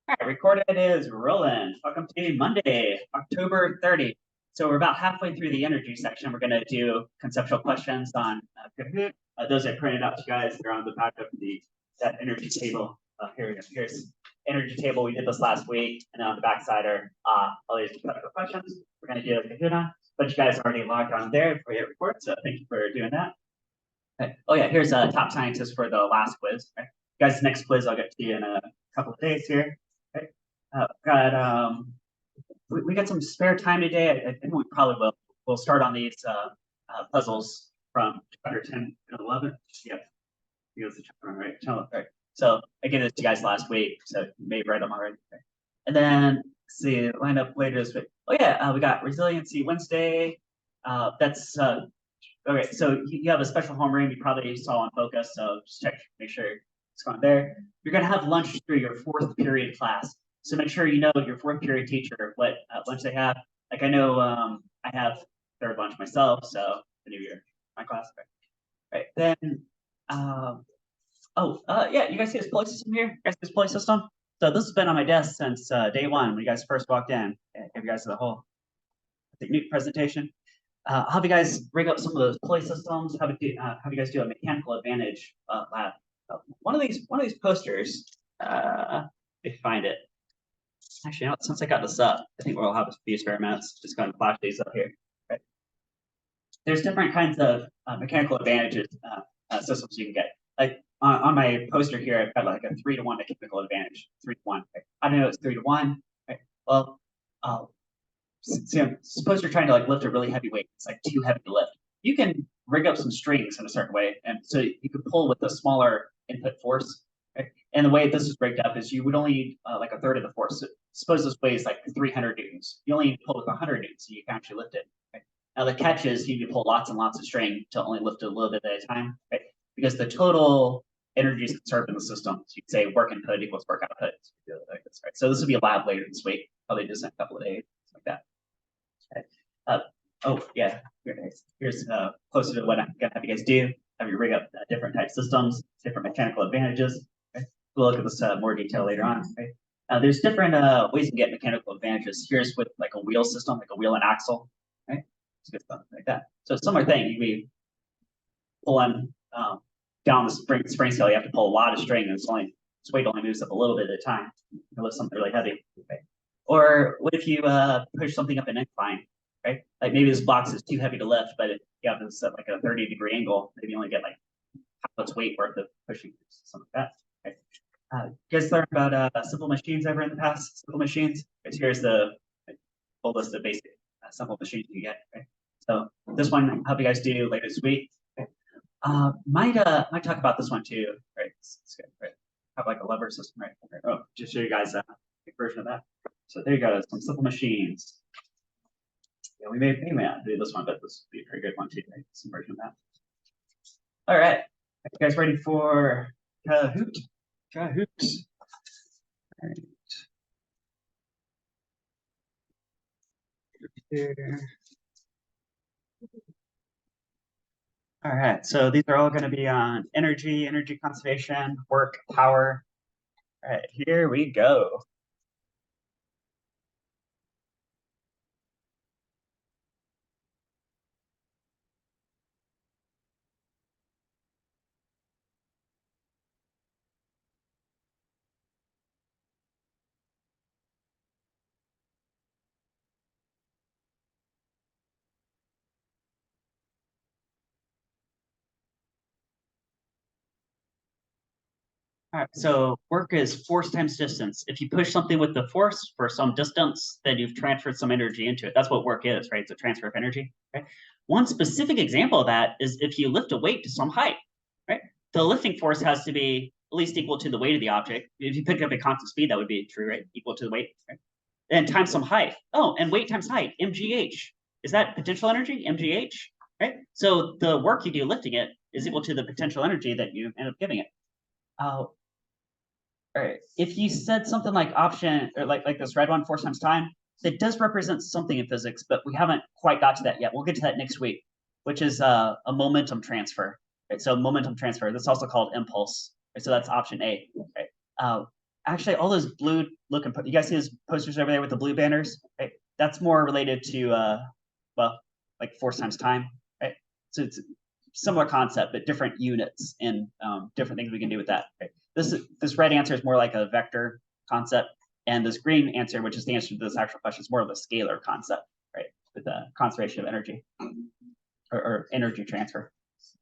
All right, recorded is rolling. Welcome to Monday, October 30th. So we're about halfway through the energy section. We're going to do conceptual questions on Kahoot. Those I printed out to you guys. They're on the back of that energy table. Here we go. Here's energy table. We did this last week. And then on the back side are all these conceptual questions. We're going to do Kahoot on. But you guys already logged on there before you hit record. So thank you for doing that. Okay. Oh yeah, here's a top scientist for the last quiz. Right? Guys, next quiz I'll get to you in a couple of days here. Okay. We got some spare time today. I think we probably will. We'll start on these puzzles from chapter 10 and 11. Yeah, he goes to chapter right. Right. So I gave this to you guys last week, so you may have read them already. Okay. And then see line up later this week. Oh yeah, we got resiliency Wednesday. That's okay. So you have a special homeroom you probably saw on Focus, so just check, make sure it's going there. You're gonna have lunch through your fourth period class. So make sure you know your fourth period teacher, what lunch they have. Like I know I have third lunch myself, so the new year, my class. Right. Then, yeah, you guys see this pulley system here? You guys see this pulley system? So this has been on my desk since day one when you guys first walked in. Give you guys the whole neat presentation. I'll have you guys rig up some of those pulley systems. Have you guys do a mechanical advantage lab. One of these posters, if you find it. Actually, you know, since I got this up, I think we'll have a few experiments. Just going to flash these up here. Right. There's different kinds of mechanical advantages systems you can get. Like on my poster here, I've got like a 3-to-1 mechanical advantage. 3-to-1. Right? I don't know it's 3-to-1. Right? Well, suppose you're trying to like lift a really heavy weight. It's like too heavy to lift. You can rig up some strings in a certain way, and so you could pull with a smaller input force. Right? And the way this is rigged up is you would only need like a third of the force. So suppose this weighs like 300 newtons. You only need to pull with 100 newtons, so you can actually lift it. Right? Now the catch is you need to pull lots and lots of string to only lift it a little bit at a time, right? Because the total energy is conserved in the system. So you can say work input equals work output. Like this, right? So this will be a lab later this week, probably just in a couple of days, like that. Okay. Oh yeah, here's closer to what I'm gonna have you guys do. Have you rig up different type systems, different mechanical advantages. Okay? We'll look at this more detail later on. Okay? There's different ways you can get mechanical advantages. Here's with like a wheel system, like a wheel and axle. Right? It's good stuff like that. So similar thing, you be pulling down the spring scale. You have to pull a lot of string, and this weight only moves up a little bit at a time. You lift something really heavy. Okay? Or what if you push something up an incline? Right? Like maybe this box is too heavy to lift, but if you have this at like a 30-degree angle, maybe you only get like half its weight worth of pushing, something like that. Okay. You guys learned about simple machines ever in the past? Simple machines? Okay, so here's the full list of basic simple machines you get. Okay. So this one I'll help you guys do later this week. Okay. Might talk about this one too. Right? It's good. Right? Have like a lever system, right? Oh, just show you guys a version of that. So there you go. Some simple machines. Yeah, we may not do this one, but this would be a pretty good one too, right? Some version of that. All right. Are you guys ready for Kahoot? Kahoot. All right. Here. All right. So these are all going to be on energy conservation, work, power. All right. Here we go. All right, so work is force times distance. If you push something with the force for some distance, then you've transferred some energy into it. That's what work is, right? It's a transfer of energy. Right? One specific example of that is if you lift a weight to some height, right? The lifting force has to be at least equal to the weight of the object. If you pick up a constant speed, that would be true, right? Equal to the weight, right? And times some height. Oh, and weight times height, mgh. Is that potential energy, mgh? Right? So the work you do lifting it is equal to the potential energy that you end up giving it. All right. If you said something like option or like this red one, force times time, it does represent something in physics, but we haven't quite got to that yet. We'll get to that next week, which is a momentum transfer. Right? So momentum transfer. That's also called impulse. Right? So that's option A. Right? actually, all those blue looking, you guys see those posters over there with the blue banners, right? That's more related to, well, like force times time, right? So it's a similar concept, but different units and different things we can do with that. Right? This red answer is more like a vector concept, and this green answer, which is the answer to this actual question, is more of a scalar concept, right? With the conservation of energy or energy transfer.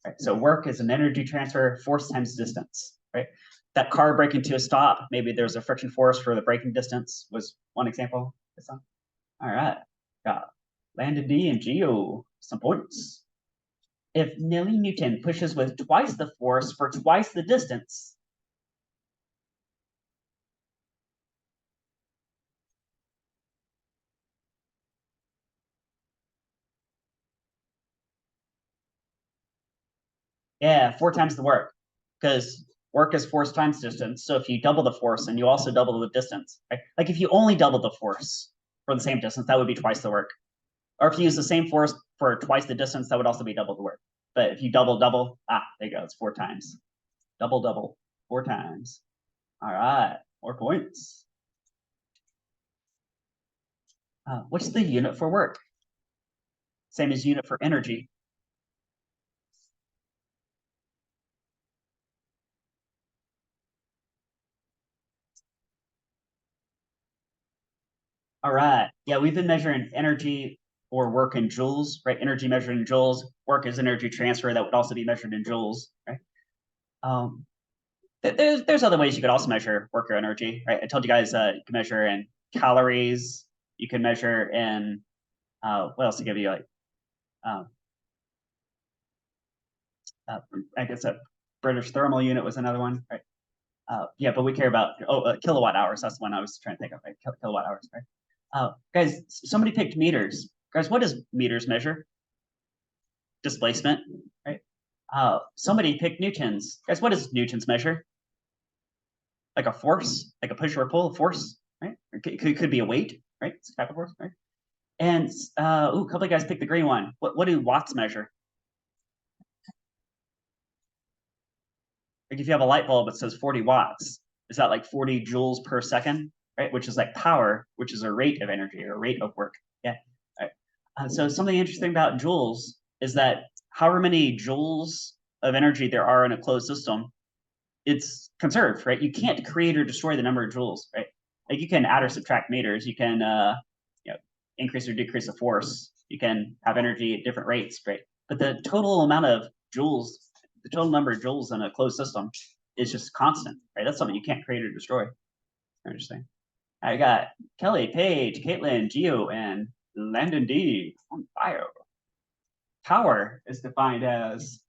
Right? So work is an energy transfer, force times distance, right? That car braking to a stop, maybe there's a friction force for the braking distance was one example. All right, got Landon D and Geo, some points. If Nelly Newton pushes with twice the force for twice the distance, yeah, 4 times the work, because work is force times distance. So if you double the force and you also double the distance, right? Like if you only double the force for the same distance, that would be twice the work. Or if you use the same force for twice the distance, that would also be double the work. But if you double, there you go, it's 4 times. Double, 4 times. All right, more points. What's the unit for work? Same as unit for energy. All right. Yeah, we've been measuring energy or work in joules, right? Energy measured in joules. Work is energy transfer that would also be measured in joules, right? Um, there's other ways you could also measure work or energy, right? I told you guys you can measure in calories. You can measure in what else to give you, like um, I guess a British thermal unit was another one, right? Yeah, but we care about kilowatt hours. That's the one I was trying to think of, right? Kilowatt hours, right? Guys, somebody picked meters. Guys, what does meters measure? Displacement, right? Somebody picked newtons. Guys, what does newtons measure? Like a force, like a push or a pull, force, right? It could be a weight, right? It's a type of force, right? And a couple of guys picked the green one. What do watts measure? Like if you have a light bulb, it says 40 watts. Is that like 40 joules per second, right? Which is like power, which is a rate of energy or a rate of work. Yeah. Right. So something interesting about joules is that however many joules of energy there are in a closed system, it's conserved, right? You can't create or destroy the number of joules, right? Like you can add or subtract meters. You can you know, increase or decrease the force. You can have energy at different rates, right? But the total amount of joules, the total number of joules in a closed system is just constant, right? That's something you can't create or destroy. Interesting. I got Kelly, Paige, Caitlin, Geo, and Landon D on fire. Power is defined as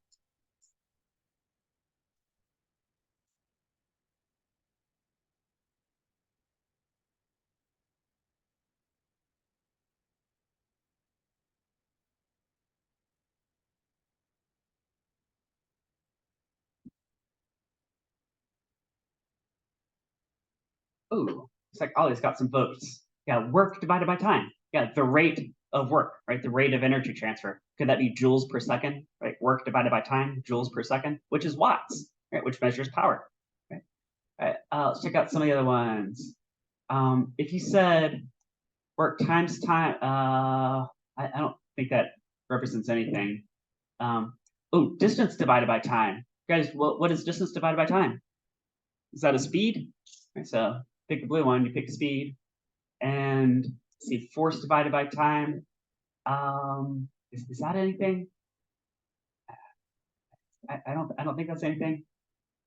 ooh, it's like Ollie's got some votes. Yeah, work divided by time. Yeah, the rate of work, right? The rate of energy transfer. Could that be joules per second, right? Work divided by time, joules per second, which is watts, right? Which measures power, right? All right, let's check out some of the other ones. If you said work times time, I don't think that represents anything. Oh, distance divided by time. Guys, what is distance divided by time? Is that a speed? Right, so pick the blue one, you pick the speed. And see, force divided by time. Is that anything? I don't think that's anything.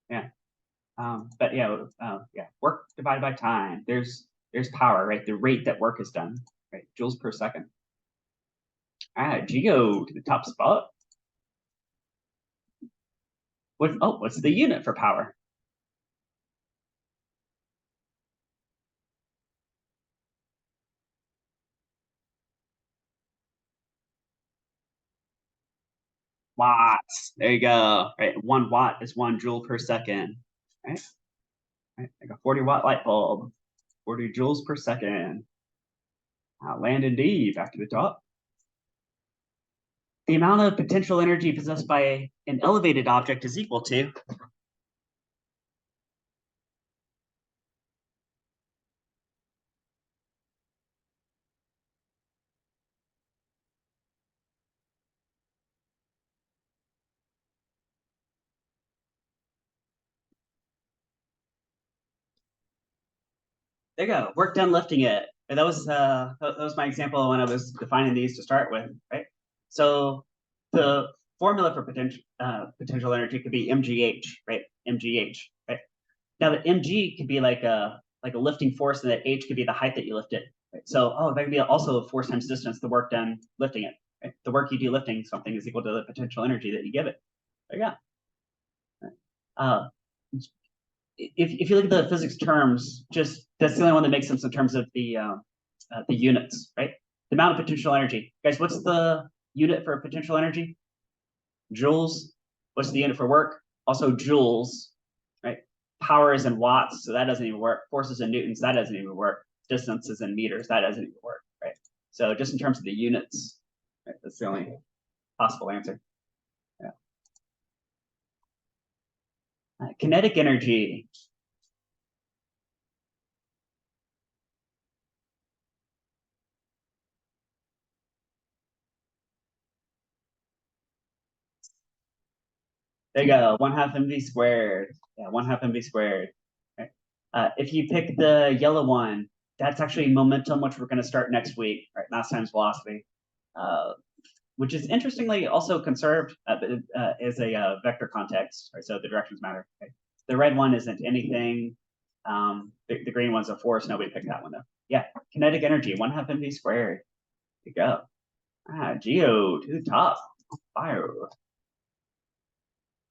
Yeah. But yeah, yeah, work divided by time. There's power, right? The rate that work is done, right? Joules per second. All right, Geo to the top spot. What's the unit for power? Watts. There you go. Right, 1 watt is 1 joule per second. Right, like a 40-watt light bulb, 40 joules per second. Landon D back to the top. The amount of potential energy possessed by an elevated object is equal to There you go. Work done lifting it. And that was my example when I was defining these to start with, right? So the formula for potential energy could be mgh, right? Mgh, right? Now the mg could be like a lifting force, and that h could be the height that you lift it. Right? So that could be also force times distance, the work done lifting it. Right? The work you do lifting something is equal to the potential energy that you give it. There you go. Right? If you look at the physics terms, just that's the only one that makes sense in terms of the units, right? The amount of potential energy. Guys, what's the unit for potential energy? Joules. What's the unit for work? Also joules, right? Power is in watts, so that doesn't even work. Forces in newtons, that doesn't even work. Distance is in meters, that doesn't even work, right? So just in terms of the units, right, that's the only possible answer. Yeah. Kinetic energy. There you go, 1/2 mv squared. Yeah, 1/2 mv squared. Right. If you pick the yellow one, that's actually momentum, which we're going to start next week. Right, last time's velocity, which is interestingly also conserved as a vector context. Right, so the directions matter. Right? The red one isn't anything. The green one's a force. Nobody picked that one though. Yeah, kinetic energy, 1/2 mv squared. There you go. Geo to the top. Fire.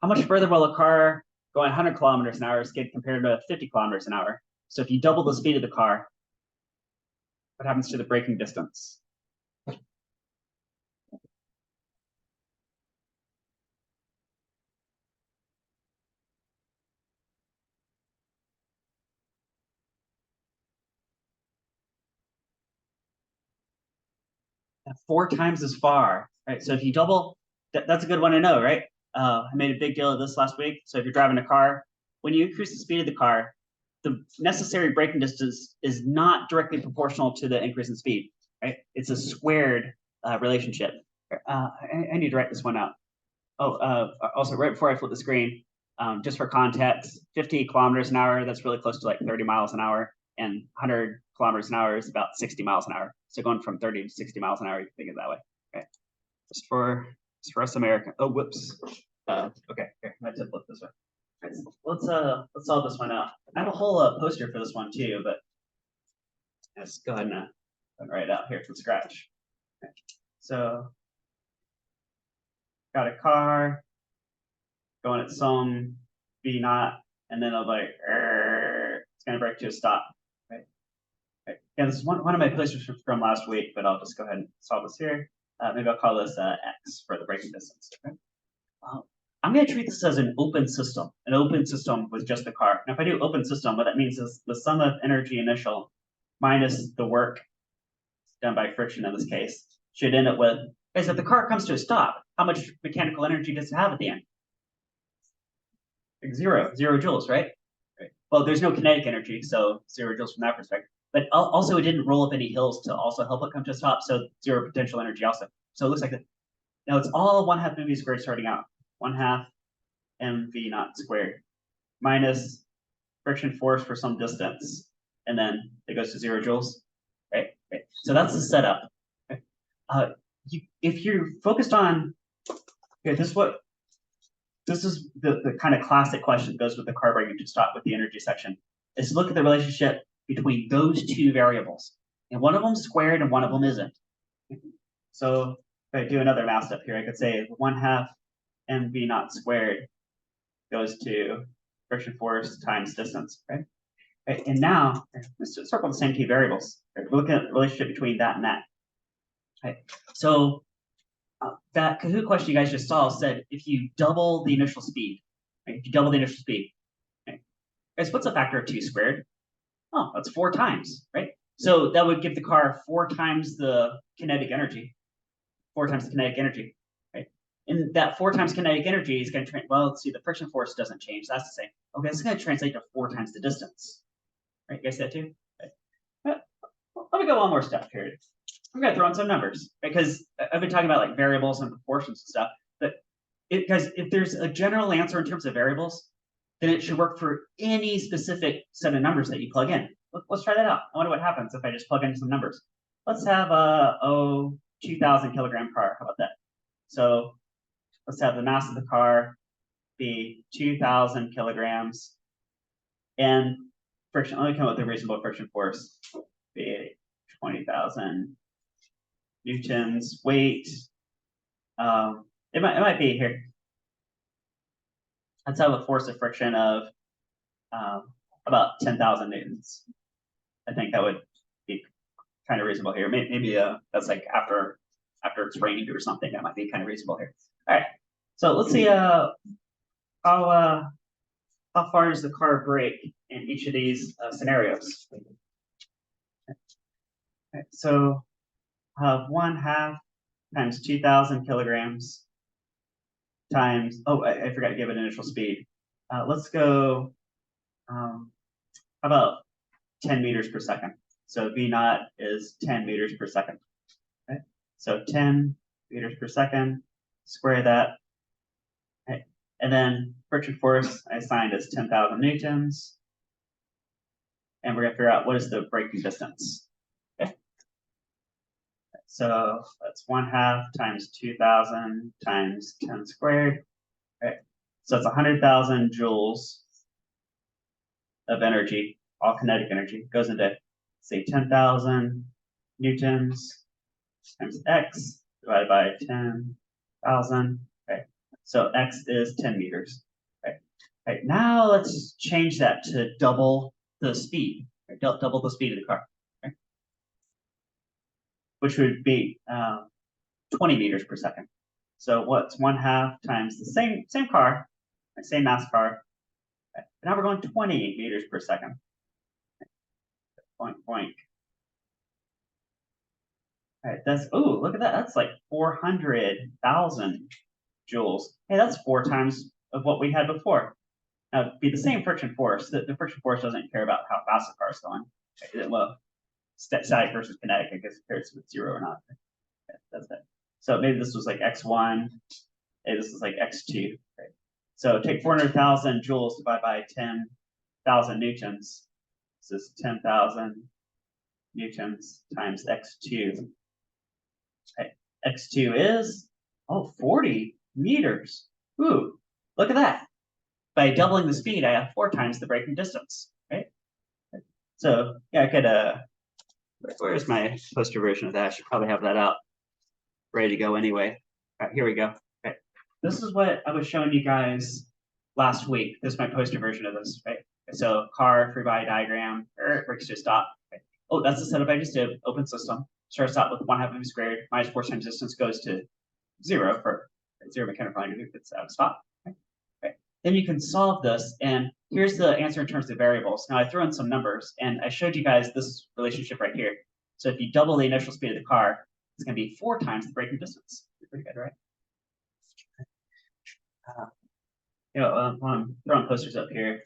How much further will a car going 100 kilometers an hour skid compared to 50 kilometers an hour? So if you double the speed of the car, what happens to the braking distance? Four times as far, right? So if you double, that's a good one to know, right? I made a big deal of this last week. So if you're driving a car, when you increase the speed of the car, the necessary braking distance is not directly proportional to the increase in speed, right? It's a squared relationship. I need to write this one out. Also, right before I flip the screen, just for context, 50 kilometers an hour, that's really close to like 30 miles an hour, and 100 kilometers an hour is about 60 miles an hour. So going from 30 to 60 miles an hour, you can think of it that way. Okay. Just for us American. Oh, whoops. Okay, here, I did flip this way. Right, let's solve this one out. I have a whole poster for this one too, but let's go ahead and write it out here from scratch. Okay. So got a car going at some v naught, and then I'll like, it's gonna break to a stop. Right. Okay. Yeah, this is one of my posters from last week, but I'll just go ahead and solve this here. Maybe I'll call this x for the braking distance. Okay. I'm going to treat this as an open system with just the car. Now, if I do open system, what that means is the sum of energy initial minus the work done by friction in this case should end up with, is if the car comes to a stop, how much mechanical energy does it have at the end? Like zero joules, right? Well, there's no kinetic energy, so 0 joules from that perspective. But also, it didn't roll up any hills to also help it come to a stop, so 0 potential energy also. So it looks like that. Now it's all 1/2 mv squared starting out. 1/2 mv naught squared minus friction force for some distance, and then it goes to 0 joules, right? So that's the setup. Right? If you're focused on here, this is the kind of classic question that goes with the car braking to stop with the energy section, is look at the relationship between those two variables, and one of them squared and one of them isn't. So if I do another math step here, I could say 1/2 mv naught squared goes to friction force times distance, right? And now let's just circle the same two variables. Right? We're looking at the relationship between that and that. Right? So that Kahoot question you guys just saw said if you double the initial speed, right? If you double the initial speed, right? Guys, what's a factor of 2 squared? Oh, that's 4 times, right? So that would give the car 4 times the kinetic energy. 4 times the kinetic energy, right? And that 4 times kinetic energy is going to, well, let's see, the friction force doesn't change. That's the same. Okay, it's going to translate to 4 times the distance. Right, you guys see that too? Right. Let me go one more step here. I'm going to throw in some numbers, because I've been talking about like variables and proportions and stuff. But guys, if there's a general answer in terms of variables, then it should work for any specific set of numbers that you plug in. let's try that out. I wonder what happens if I just plug in some numbers. Let's have a 2,000 kilogram car. How about that? So let's have the mass of the car be 2,000 kilograms, and friction. Let me come up with a reasonable friction force. Be 20,000 newtons. Weight. It might be here. Let's have a force of friction of about 10,000 newtons. I think that would be kind of reasonable here. Maybe that's like after it's raining or something. That might be kind of reasonable here. All right. So let's see how far does the car brake in each of these scenarios. Okay, so 1/2 times 2,000 kilograms times, I forgot to give it initial speed. Let's go, how about 10 meters per second? So V naught is 10 meters per second. Okay? So 10 meters per second, square that. Okay? And then friction force I assigned as 10,000 newtons. And we're going to figure out what is the braking distance. Okay? So that's 1/2 times 2,000 times 10 squared. Okay? So it's 100,000 joules of energy, all kinetic energy, goes into, say, 10,000 newtons times x divided by 10,000. Okay, so x is 10 meters. Okay, okay. Now let's change that to double the speed, right? Double the speed of the car, okay? Which would be 20 meters per second. So what's 1/2 times the same car, same mass car. Okay. Now we're going 20 meters per second. Point. All right, that's, oh, look at that. That's like 400,000 joules. Hey, that's 4 times of what we had before. Now, it'd be the same friction force. The friction force doesn't care about how fast the car is going. Okay, well, static versus kinetic, I guess, cares if it's 0 or not. Okay, that's it. So maybe this was like x1. Maybe this is like x2. Okay. So take 400,000 joules divided by 10,000 newtons. This is 10,000 newtons times x2. Okay. X2 is, 40 meters. Ooh, look at that. By doubling the speed, I have 4 times the braking distance, right? So yeah, I could, where's my poster version of that? I should probably have that out, ready to go anyway. All right, here we go. Okay. This is what I was showing you guys last week. This is my poster version of this, right? So car, free body diagram, brakes to stop. Okay. Oh, that's the setup I just did, open system. Starts out with 1/2 m squared, minus force times distance goes to 0 for 0 mechanical energy if it's out of stop. Okay. Okay. Then you can solve this, and here's the answer in terms of variables. Now I threw in some numbers, and I showed you guys this relationship right here. So if you double the initial speed of the car, it's going to be 4 times the braking distance. Pretty good, right? While I'm throwing posters up here,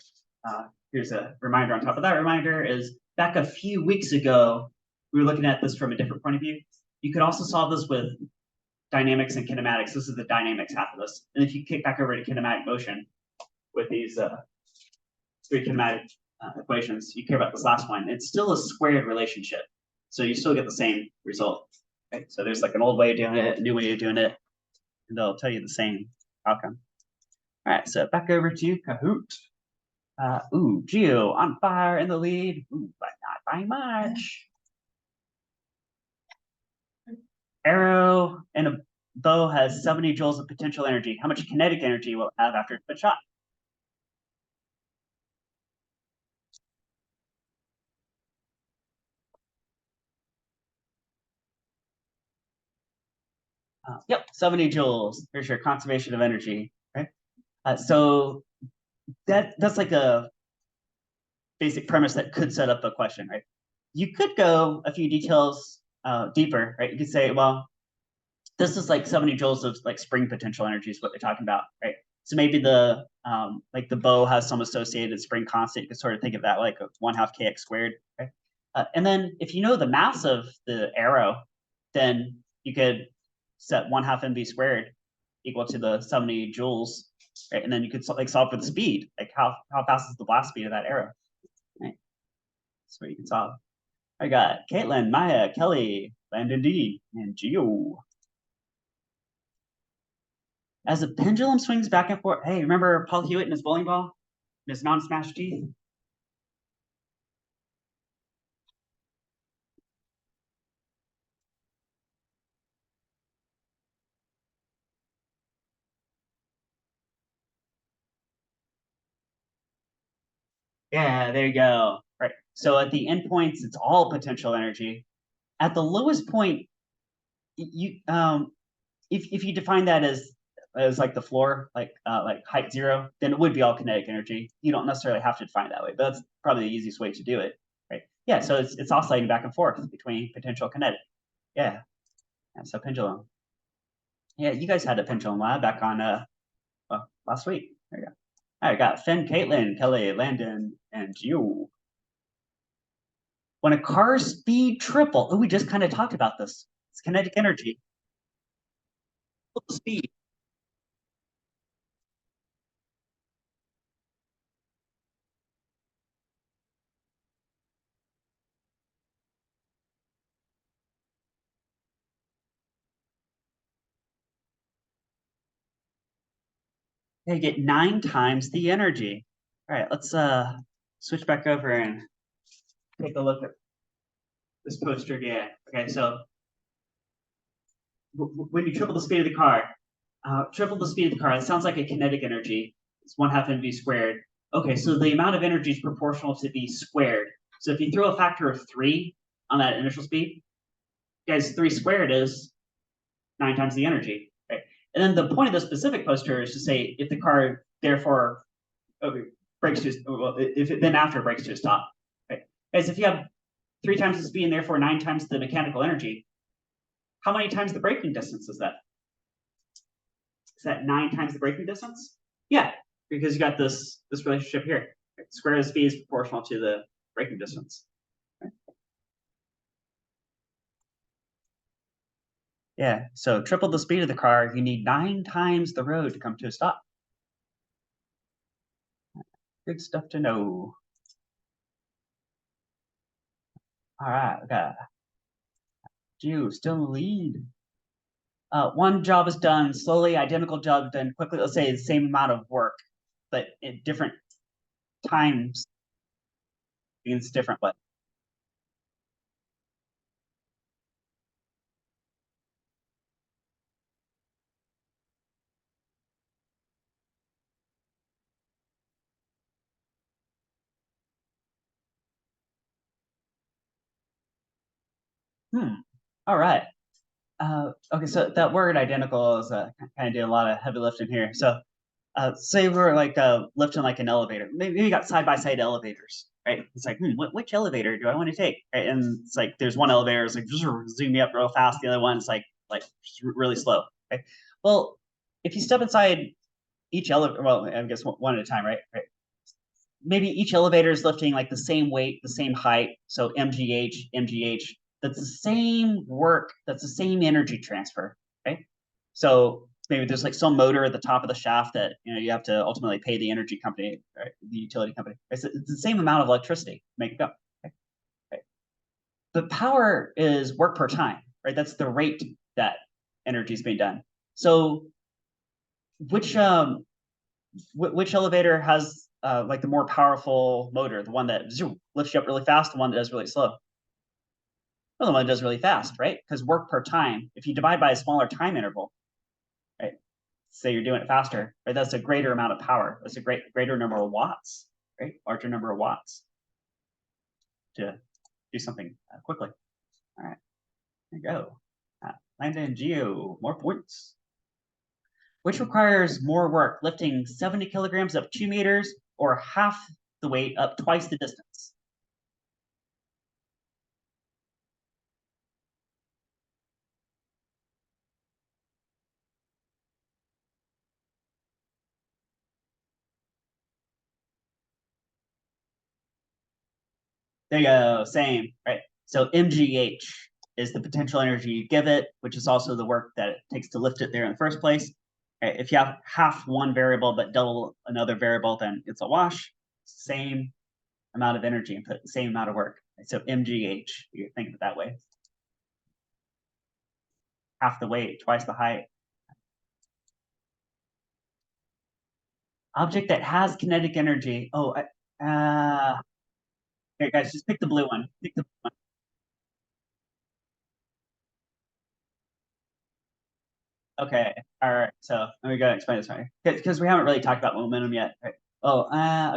here's a reminder on top of that. Reminder is back a few weeks ago, we were looking at this from a different point of view. You could also solve this with dynamics and kinematics. This is the dynamics half of this. And if you kick back over to kinematic motion with these 3 kinematic equations, you care about this last one. It's still a squared relationship. So you still get the same result. Okay? So there's like an old way of doing it, a new way of doing it, and they'll tell you the same outcome. All right, so back over to Kahoot. Geo on fire in the lead, but not by much. Arrow and a bow has 70 joules of potential energy. How much kinetic energy will it have after it's been shot? Yep, 70 joules. Here's your conservation of energy, right? So that's like a basic premise that could set up a question, right? You could go a few details deeper, right? You could say, well, this is like 70 joules of like spring potential energy is what they're talking about, right? So maybe the like the bow has some associated spring constant. You could sort of think of that like 1/2 kx squared, right? And then if you know the mass of the arrow, then you could set 1/2 mv squared equal to the 70 joules, right? And then you could like solve for the speed, like how fast is the blast speed of that arrow, right? So you can solve. I got Caitlin, Maya, Kelly, Landon D, and Geo. As the pendulum swings back and forth, hey, remember Paul Hewitt and his bowling ball? And his non-smashed teeth? Yeah, there you go. Right. So at the endpoints, it's all potential energy. At the lowest point, you if you define that as like the floor, like height zero, then it would be all kinetic energy. You don't necessarily have to define it that way, but that's probably the easiest way to do it, right? Yeah, so it's oscillating back and forth between potential kinetic. Yeah, yeah, so pendulum. Yeah, you guys had a pendulum lab back on last week. There you go. All right, got Finn, Caitlin, Kelly, Landon, and you. When a car's speed triple, oh, we just kind of talked about this. It's kinetic energy. Speed. They get 9 times the energy. All right, let's switch back over and take a look at this poster again. Okay, so when you triple the speed of the car, triple the speed of the car, it sounds like a kinetic energy. It's 1/2 mv squared. Okay, so the amount of energy is proportional to the squared. So if you throw a factor of 3 on that initial speed, guys, 3 squared is 9 times the energy, right? And then the point of the specific poster is to say if the car therefore brakes to, well, if it then after brakes to a stop, right? Guys, if you have 3 times the speed and therefore 9 times the mechanical energy, how many times the braking distance is that? Is that 9 times the braking distance? Yeah, because you got this relationship here. Right? Square of the speed is proportional to the braking distance. Right? Yeah, so triple the speed of the car, you need 9 times the road to come to a stop. Good stuff to know. All right, we got you still in the lead. One job is done slowly, identical job done quickly. Let's say the same amount of work, but at different times means different. But all right. Okay, so that word identical is kind of doing a lot of heavy lifting here. So say we're like lifting like an elevator. Maybe you got side by side elevators, right? It's like, which elevator do I want to take? Right? And it's like there's one elevator, it's like zoom me up real fast. The other one's like really slow. Okay. Well, if you step inside each elevator, well, I guess one at a time, right? Right. Maybe each elevator is lifting like the same weight, the same height. So MGH, MGH. That's the same work. That's the same energy transfer, right? So maybe there's like some motor at the top of the shaft that you have to ultimately pay the energy company, right? The utility company. It's the same amount of electricity to make it go. Okay? Right? The power is work per time, right? That's the rate that energy is being done. So which which elevator has like the more powerful motor, the one that zoom, lifts you up really fast, the one that does really slow? Well, the one that does really fast, right? Because work per time, if you divide by a smaller time interval, right? Say you're doing it faster, right? That's a greater amount of power. That's a greater number of watts, right? Larger number of watts to do something quickly. All right, there you go. Landon Geo, more points. Which requires more work, lifting 70 kilograms up 2 meters or half the weight up twice the distance? There you go, same, right? So MGH is the potential energy you give it, which is also the work that it takes to lift it there in the first place. Right? If you have half one variable but double another variable, then it's a wash. Same amount of energy input, same amount of work. So mgh, you think of it that way. Half the weight, twice the height. Object that has kinetic energy. Oh, here, guys, just pick the blue one. Pick the blue one. Okay, all right. So let me go explain this right because we haven't really talked about momentum yet. Right? Oh,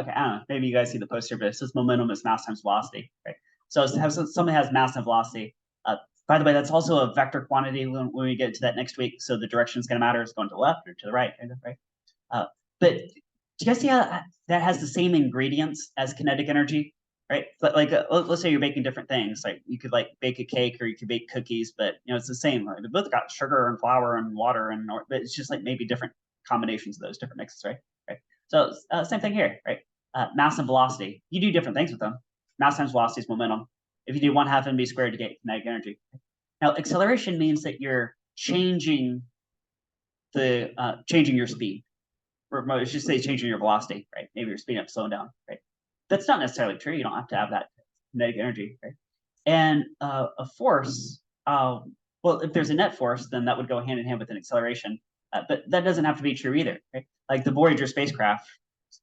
okay. I don't know. Maybe you guys see the poster, but it says momentum is mass times velocity. Right. So something has mass and velocity. By the way, that's also a vector quantity when we get to that next week. So the direction is going to matter is going to the left or to the right, right? But do you guys see how that has the same ingredients as kinetic energy? Right, but like let's say you're baking different things. Like you could like bake a cake or you could bake cookies, but it's the same. Right? They both got sugar and flour and water, but it's just like maybe different combinations of those different mixes, right? Right. So same thing here, right? Mass and velocity. You do different things with them. Mass times velocity is momentum. If you do 1/2 mv squared to get kinetic energy. Now acceleration means that you're changing changing your speed, or let's just say changing your velocity, right? Maybe you're speeding up, slowing down, right? That's not necessarily true. You don't have to have that kinetic energy, right? And a force, well, if there's a net force, then that would go hand in hand with an acceleration. But that doesn't have to be true either, right? Like the Voyager spacecraft,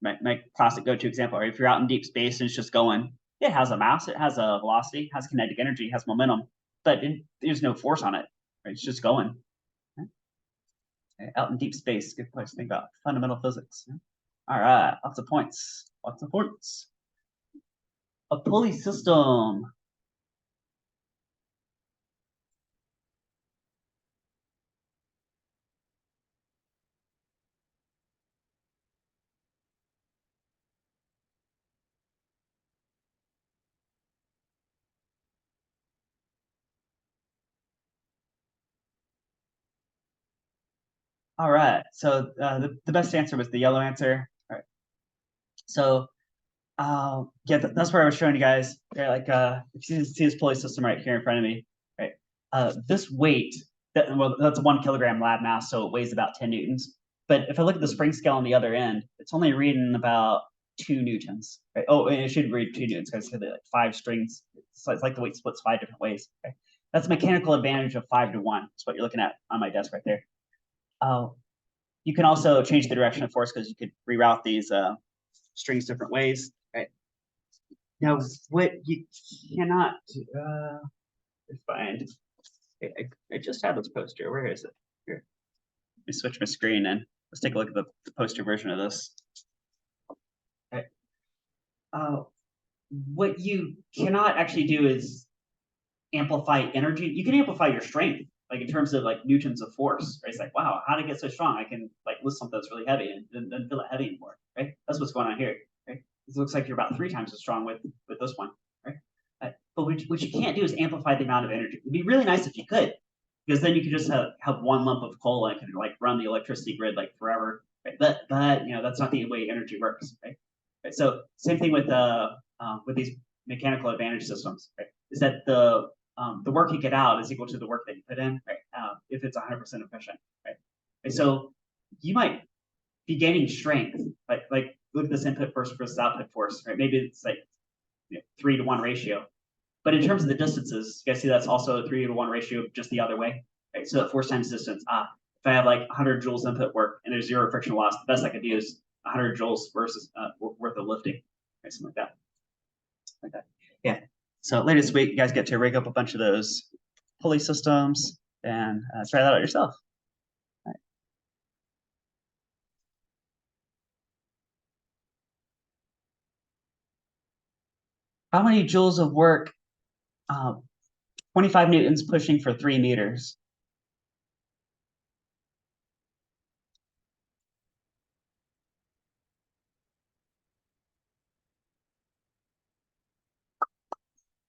my classic go-to example, right? If you're out in deep space and it's just going, it has a mass, it has a velocity, has kinetic energy, has momentum, but there's no force on it, right? It's just going. Right? Out in deep space, good place to think about fundamental physics. All right, lots of points, lots of points. A pulley system. All right, so the best answer was the yellow answer. All right, so yeah, that's where I was showing you guys. Okay, like if you see this pulley system right here in front of me, right? This weight, well, that's a 1 kilogram lab mass, so it weighs about 10 newtons. But if I look at the spring scale on the other end, it's only reading about 2 newtons. Right? Oh, and it should read 2 newtons because it's like 5 strings. So it's like the weight splits 5 different ways. Okay? That's mechanical advantage of 5 to 1. That's what you're looking at on my desk right there. You can also change the direction of force because you could reroute these strings different ways. Right? Now, what you cannot find, I just had this poster. Where is it? Here. Let me switch my screen and let's take a look at the poster version of this. Okay. What you cannot actually do is amplify energy. You can amplify your strength, like in terms of like newtons of force. Right? It's like, wow, how did it get so strong? I can like lift something that's really heavy and then feel it heavy anymore. Right? That's what's going on here. Right? It looks like you're about 3 times as strong with this one. Right? But what you can't do is amplify the amount of energy. It'd be really nice if you could, because then you could just have one lump of coal and can like run the electricity grid like forever. Right? But that's not the way energy works. Right? Right? So same thing with these mechanical advantage systems. Right? Is that the work you get out is equal to the work that you put in, right? If it's 100% efficient, right? And so you might be gaining strength, like look at this input force versus output force, right? Maybe it's like 3 to 1 ratio. But in terms of the distances, you guys see that's also a 3 to 1 ratio just the other way, right? So that force times distance. If I have like 100 joules input work and there's 0 friction loss, the best I could do is 100 joules versus worth of lifting, right? Something like that. Like that. Yeah. So later this week, you guys get to rig up a bunch of those pulley systems and try that out yourself. Right. How many joules of work? 25 newtons pushing for 3 meters.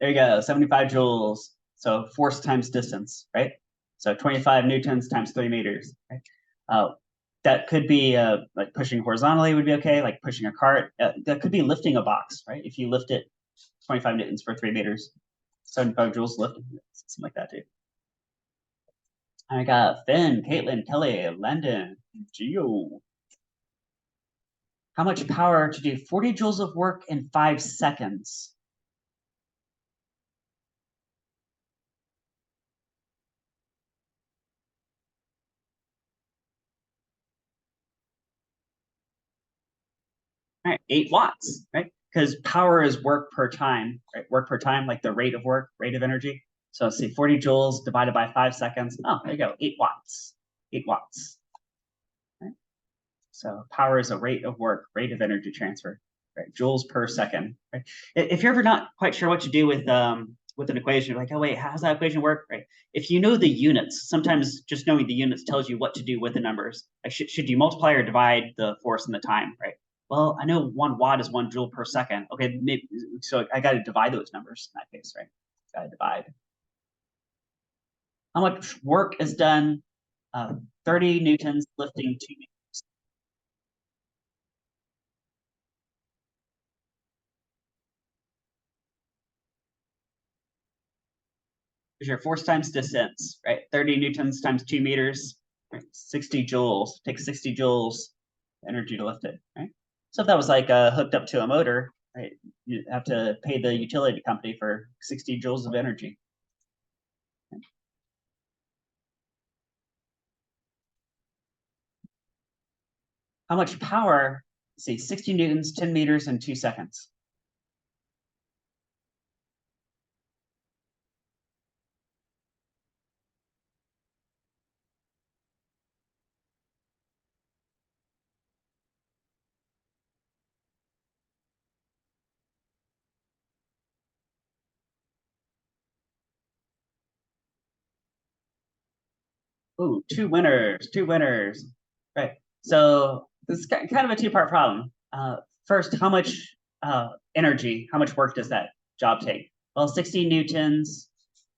There you go, 75 joules. So force times distance, right? So 25 newtons times 3 meters. Right? That could be like pushing horizontally would be okay, like pushing a cart. That could be lifting a box, right? If you lift it 25 newtons for 3 meters, 75 joules lifting, something like that too. I got Finn, Caitlin, Kelly, Landon, Geo. How much power to do 40 joules of work in 5 seconds? right? 8 watts, right? Because power is work per time, right? Work per time, like the rate of work, rate of energy. So let's see, 40 joules divided by 5 seconds. Oh, there you go, 8 watts, 8 watts. Right? So power is a rate of work, rate of energy transfer, right? Joules per second, right? If you're ever not quite sure what to do with an equation, you're like, oh wait, how's that equation work, right? If you know the units, sometimes just knowing the units tells you what to do with the numbers. Like, should you multiply or divide the force and the time, right? Well, I know 1 watt is 1 joule per second. Okay, maybe, so I got to divide those numbers in that case, right? Got to divide. How much work is done? 30 newtons lifting 2 meters. Is your force times distance, right? 30 newtons times 2 meters, right? 60 joules. Takes 60 joules energy to lift it, right? So if that was like hooked up to a motor, right, you have to pay the utility company for 60 joules of energy. How much power? Let's see, 60 newtons, 10 meters in 2 seconds. Ooh, two winners, two winners. Right. So this is kind of a two-part problem. First, how much energy, how much work does that job take? Well, 60 newtons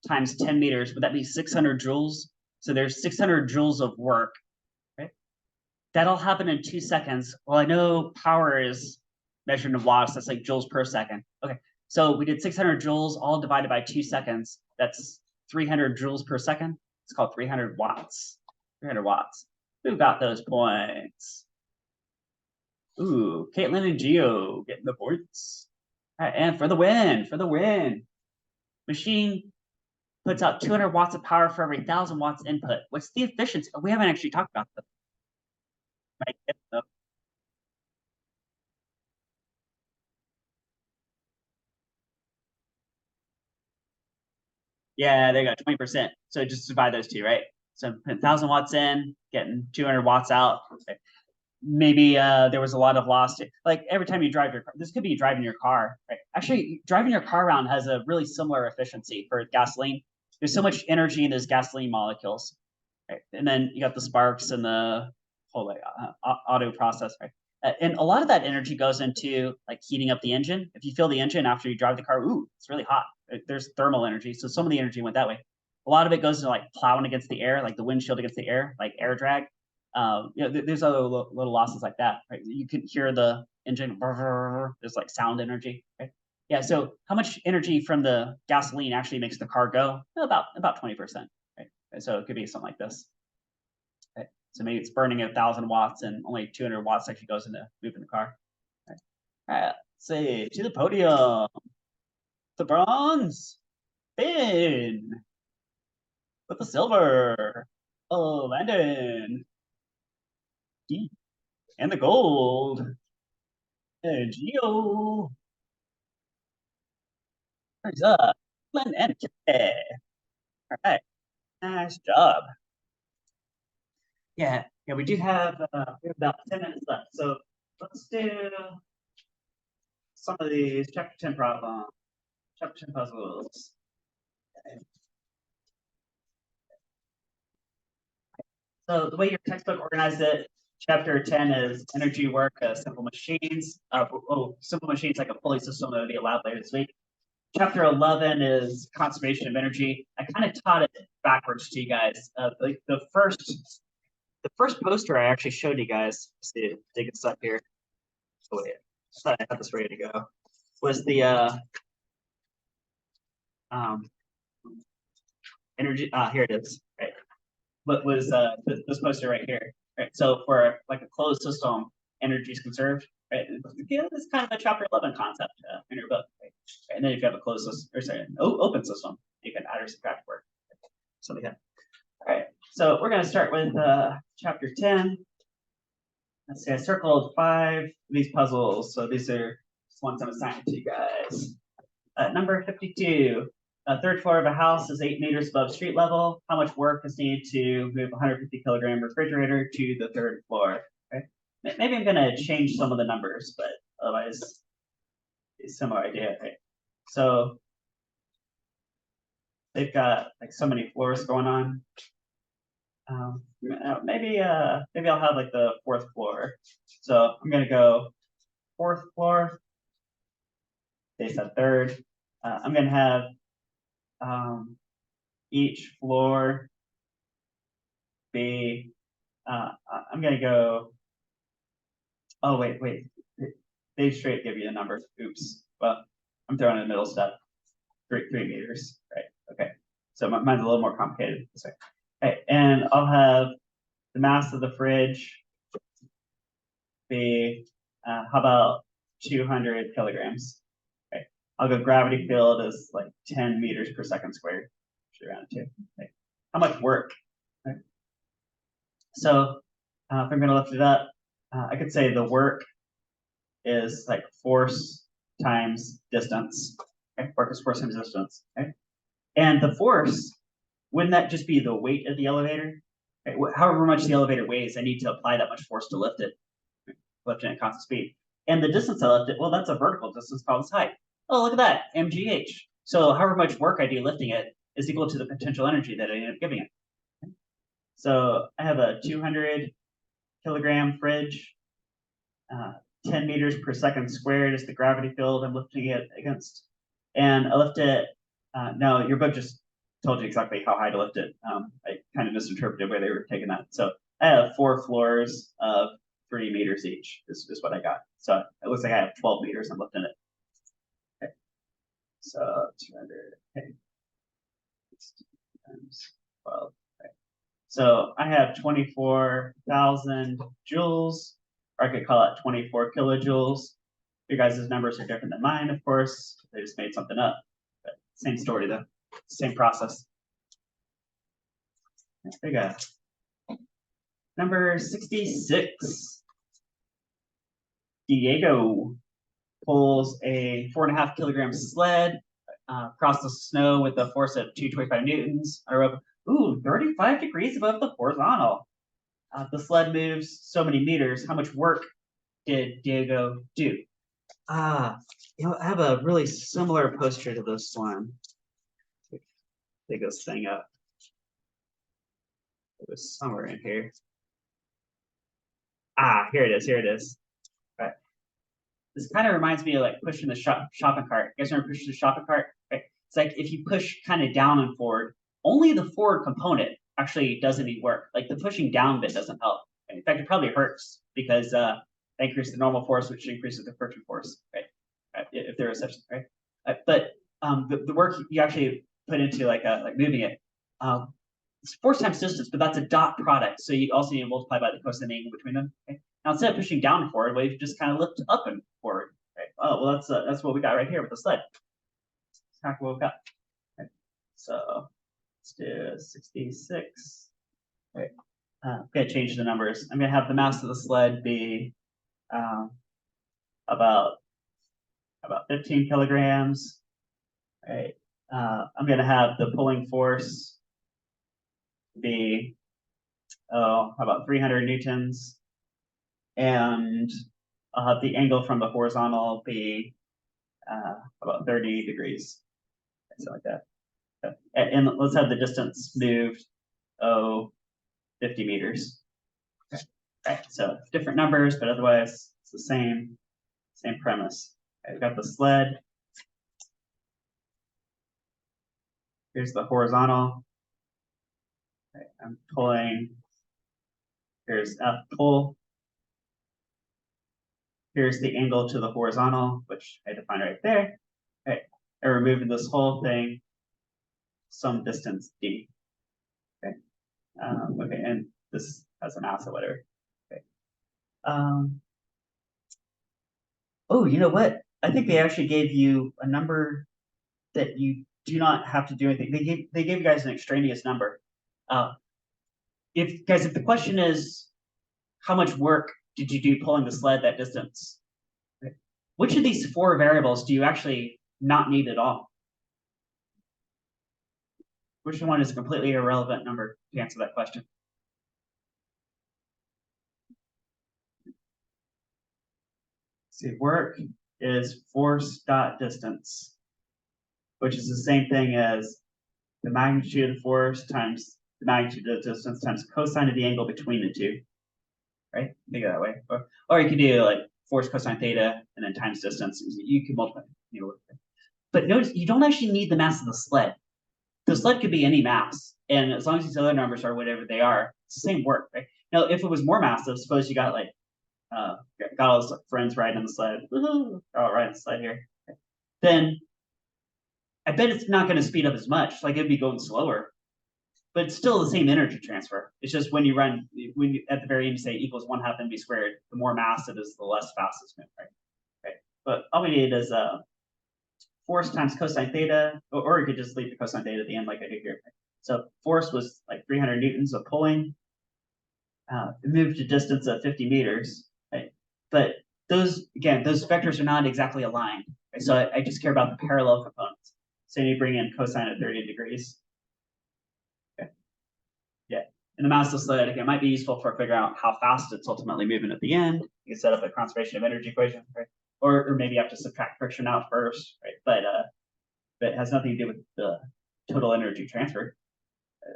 times 10 meters, would that be 600 joules? So there's 600 joules of work, right? That'll happen in 2 seconds. Well, I know power is measured in watts. That's like joules per second. Okay, so we did 600 joules, all divided by 2 seconds. That's 300 joules per second. It's called 300 watts. 300 watts. Who got those points? Ooh, Caitlin and Geo getting the points. All right, and for the win, for the win. Machine puts out 200 watts of power for every 1,000 watts input. What's the efficiency? We haven't actually talked about this. Right? Yeah, they got 20%. So just divide those two, right? So put 1,000 watts in, getting 200 watts out. Maybe there was a lot of lost. Like every time you drive your car, this could be driving your car, right? Actually, driving your car around has a really similar efficiency for gasoline. There's so much energy in those gasoline molecules, right? And then you got the sparks and the whole like, auto process, right? And a lot of that energy goes into like heating up the engine. If you fill the engine after you drive the car, ooh, it's really hot. There's thermal energy, so some of the energy went that way. A lot of it goes to like plowing against the air, like the windshield against the air, like air drag. There's other little losses like that, right? You can hear the engine. There's like sound energy, right? Yeah. So how much energy from the gasoline actually makes the car go? About 20%, right? So it could be something like this. Right? So maybe it's burning 1,000 watts and only 200 watts actually goes into moving the car. Right? All right, let's see, to the podium, the bronze, Finn with the silver. Oh, Landon, and the gold. And Geo. Turns up. Glenn and Kay. All right. Nice job. Yeah, we have about 10 minutes left. So let's do some of these chapter 10 problems, chapter 10 puzzles. So the way your textbook organized it, chapter 10 is energy work, simple machines. Simple machines like a pulley system that will be allowed later this week. Chapter 11 is conservation of energy. I kind of taught it backwards to you guys. The first poster I actually showed you guys. Let's see, dig this up here. Oh wait, I thought I had this ready to go. Was the um energy? Here it is. Right. What was this poster right here? Right. So for like a closed system, energy is conserved. Right. Yeah, it's kind of a chapter 11 concept in your book. Right? And then if you have a closed system, or sorry, an open system, you can add or subtract work. So like that. All right. So we're going to start with chapter 10. let's see, I circled 5 of these puzzles. So these are just ones I'm assigning to you guys. Number 52. Third floor of a house is 8 meters above street level. How much work is needed to move a 150-kilogram refrigerator to the third floor? Okay. Maybe I'm going to change some of the numbers, but otherwise, it's a similar idea. Okay. So they've got like so many floors going on. Maybe I'll have like the 4th floor. So I'm going to go 4th floor. They said 3rd. I'm going to have each floor be, I'm going to go, oh, wait. They straight give you the number. Oops. Well, I'm throwing in the middle step. 3 meters, right? Okay. So mine's a little more complicated. Sorry. Okay, and I'll have the mass of the fridge be, how about 200 kilograms? Okay. I'll go gravity field is like 10 meters per second squared. Should around 2. Okay. How much work? Okay. So if I'm going to lift it up, I could say the work is like force times distance. Okay? Work is force times distance. Okay? And the force, wouldn't that just be the weight of the elevator? Okay? However much the elevator weighs, I need to apply that much force to lift it, lifting at constant speed. And the distance I left it, well, that's a vertical distance called its height. Oh, look at that, mgh. So however much work I do lifting it is equal to the potential energy that I end up giving it. Okay? So I have a 200 kilogram fridge. 10 meters per second squared is the gravity field I'm lifting it against. And I lift it, no, your book just told you exactly how high to lift it. I kind of misinterpreted where they were taking that. So I have 4 floors of 3 meters each is what I got. So it looks like I have 12 meters I'm lifting it. Okay. So 200, okay. Times 12. Okay. So I have 24,000 joules, or I could call it 24 kilojoules. Your guys' numbers are different than mine, of course. They just made something up. But same story, though. Same process. There you go. Number 66. Diego pulls a 4.5 kilogram sled across the snow with a force of 225 newtons on a rope. Ooh, 35 degrees above the horizontal. The sled moves so many meters. How much work did Diego do? I have a really similar poster to this one. Dig this thing up. It was somewhere in here. Here it is. Right. This kind of reminds me of like pushing the shopping cart. You guys remember pushing the shopping cart? Right. It's like if you push kind of down and forward, only the forward component actually does any work. Like the pushing down bit doesn't help. In fact, it probably hurts because they increase the normal force, which increases the friction force, right? If there is such, right? But the work you actually put into like moving it, it's force times distance, but that's a dot product. So you also need to multiply by the cosine angle between them. Okay? Now instead of pushing down and forward, well, you just kind of lift up and forward. Right? Oh, well, that's what we got right here with the sled. That's kind of what we got. Okay? So let's do 66. Right. I'm gonna change the numbers. I'm gonna have the mass of the sled be about 15 kilograms. Right. I'm gonna have the pulling force be how about 300 newtons, and I'll have the angle from the horizontal be about 30 degrees, something like that. And let's have the distance moved 50 meters. Okay. Right, so different numbers, but otherwise it's the same premise. Okay, we've got the sled. Here's the horizontal. Okay, I'm pulling. Here's F pull. Here's the angle to the horizontal, which I define right there. Okay, I'm removing this whole thing some distance d. Okay, okay, and this has a mass or whatever. Okay. Oh, you know what? I think they actually gave you a number that you do not have to do anything. They gave you guys an extraneous number. If the question is how much work did you do pulling the sled that distance? Right? Which of these 4 variables do you actually not need at all? Which one is a completely irrelevant number to answer that question? See, work is force dot distance, which is the same thing as the magnitude of the force times the magnitude of the distance times cosine of the angle between the two, right? Think of it that way. Or you could do like force cosine theta and then times distance. You can multiply. But notice you don't actually need the mass of the sled. The sled could be any mass, and as long as these other numbers are whatever they are, it's the same work, right? Now, if it was more massive, suppose you got like got all his friends riding on the sled, oh, riding the sled here, then I bet it's not going to speed up as much. Like it'd be going slower, but it's still the same energy transfer. It's just when you at the very end you say equals 1/2 mv squared, the more mass it is, the less fast it's moving, right? Right. But all we need is force times cosine theta, or you could just leave the cosine theta at the end like I did here. So force was like 300 newtons of pulling. It moved a distance of 50 meters, right? But those vectors are not exactly aligned. Right? So I just care about the parallel components. So you bring in cosine of 30 degrees. Okay. Yeah. And the mass of the sled, again, might be useful for figuring out how fast it's ultimately moving at the end. You can set up a conservation of energy equation, right? Or maybe you have to subtract friction out first, right? But it has nothing to do with the total energy transfer.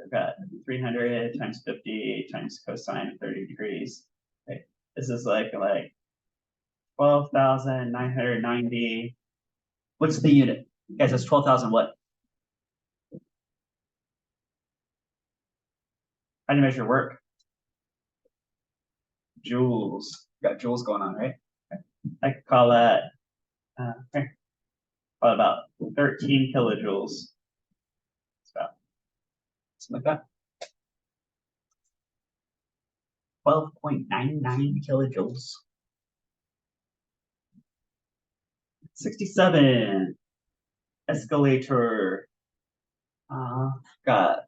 I've got 300 times 50 times cosine of 30 degrees. Right? This is like 12,990. What's the unit? Guys, that's 12,000 what? How do you measure work? Joules. Got joules going on, right? I could call that about 13 kilojoules. It's about something like that. 12.99 kilojoules. 67. Escalator. Got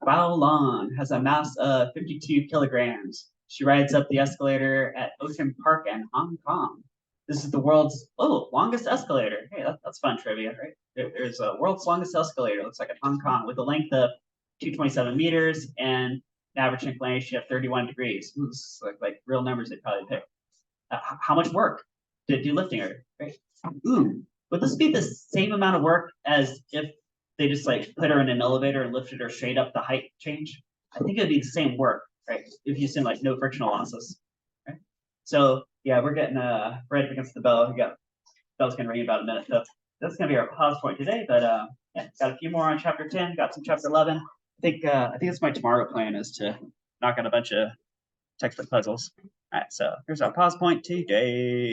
Bao Long has a mass of 52 kilograms. She rides up the escalator at Ocean Park in Hong Kong. This is the world's longest escalator. Hey, that's fun trivia, right? There's a world's longest escalator. Looks like in Hong Kong with a length of 227 meters and an average inclination of 31 degrees. Ooh, this is like real numbers they probably pick. How much work to do lifting her? Right? Ooh, would this be the same amount of work as if they just like put her in an elevator and lifted her straight up the height change? I think it'd be the same work, right? If you assume like no frictional losses. Right? So yeah, we're getting right up against the bell. We got bell's gonna ring in about a minute. So that's gonna be our pause point today. But yeah, got a few more on chapter 10, got some chapter 11. I think that's my tomorrow plan is to knock out a bunch of textbook puzzles. All right, so here's our pause point today.